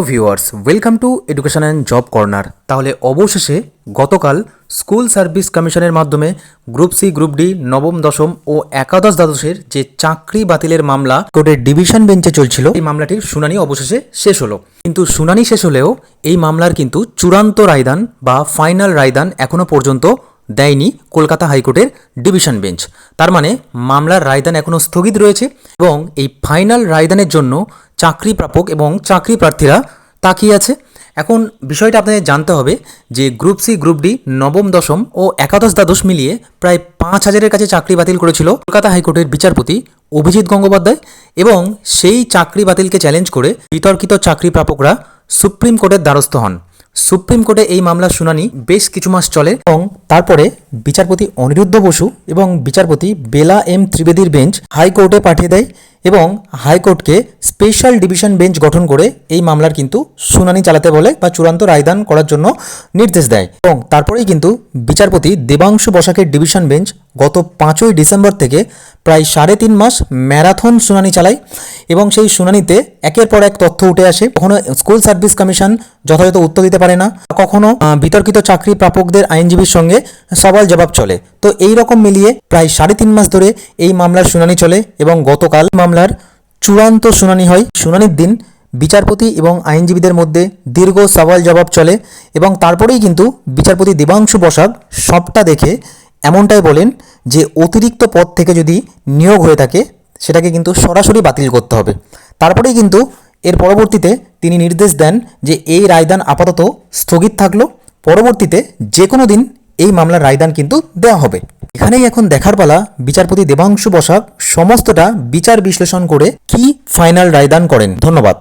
Viewers, welcome to education and job corner. তাহলে অবশেষে গতকাল স্কুল সার্ভিস কমিশনের মাধ্যমে গ্রুপ সি, গ্রুপ ডি, নবম, দশম ও একাদশ দ্বাদশের যে চাকরি বাতিলের মামলা কোর্টের ডিভিশন বেঞ্চে চলছিল, এই মামলাটির শুনানি অবশেষে শেষ হলো। কিন্তু শুনানি শেষ হলেও এই মামলার কিন্তু চূড়ান্ত রায়দান বা ফাইনাল রায়দান এখনো পর্যন্ত দেয়নি কলকাতা হাইকোর্টের ডিভিশন বেঞ্চ। তার মানে মামলার রায়দান এখনও স্থগিত রয়েছে এবং এই ফাইনাল রায়দানের জন্য চাকরি প্রাপক এবং চাকরি প্রার্থীরা তাকিয়ে আছে। এখন বিষয়টা আপনাদের জানতে হবে যে গ্রুপ সি, গ্রুপ ডি, নবম, দশম ও একাদশ দ্বাদশ মিলিয়ে প্রায় 5,000-এর কাছে চাকরি বাতিল করেছিল কলকাতা হাইকোর্টের বিচারপতি অভিজিৎ গঙ্গোপাধ্যায়, এবং সেই চাকরি বাতিলকে চ্যালেঞ্জ করে বিতর্কিত চাকরি প্রাপকরা সুপ্রিম কোর্টের দ্বারস্থ হন। সুপ্রিম কোর্টে এই মামলার শুনানি বেশ কিছু মাস চলে এবং তারপরে বিচারপতি অনিরুদ্ধ বসু এবং বিচারপতি বেলা এম ত্রিবেদীর বেঞ্চ হাইকোর্টে পাঠিয়ে দেয় এবং হাইকোর্টকে স্পেশাল ডিভিশন বেঞ্চ গঠন করে এই মামলার কিন্তু শুনানি চালাতে বলে বা চূড়ান্ত রায়দান করার জন্য নির্দেশ দেয়। এবং তারপরেই কিন্তু বিচারপতি দেবাংশু বসাকের ডিভিশন বেঞ্চ গত 5ই ডিসেম্বর থেকে প্রায় 3.5 মাস ম্যারাথন শুনানি চালায় এবং সেই শুনানিতে একের পর এক তথ্য উঠে আসে। কখনো স্কুল সার্ভিস কমিশন যথাযথ উত্তর দিতে পারে না, কখনো বিতর্কিত চাকরি প্রাপকদের আইনজীবীর সঙ্গে সওয়াল জবাব চলে। তো এই রকম মিলিয়ে প্রায় 3.5 মাস ধরে এই মামলার শুনানি চলে এবং গতকাল মামলার চূড়ান্ত শুনানি হয়। শুনানির দিন বিচারপতি এবং আইনজীবীদের মধ্যে দীর্ঘ সওয়াল জবাব চলে এবং তারপরেই কিন্তু বিচারপতি দেবাংশু বসাক সবটা দেখে এমনটাই বলেন যে অতিরিক্ত পদ থেকে যদি নিয়োগ হয়ে থাকে সেটাকে কিন্তু সরাসরি বাতিল করতে হবে। তারপরেই কিন্তু এর পরবর্তীতে তিনি নির্দেশ দেন যে এই রায়দান আপাতত স্থগিত থাকলো, পরবর্তীতে যে কোনো দিন এই মামলার রায়দান কিন্তু দেওয়া হবে। এখানেই এখন দেখার পালা বিচারপতি দেবাংশু বসাক সমস্তটা বিচার বিশ্লেষণ করে কি ফাইনাল রায়দান করেন। ধন্যবাদ।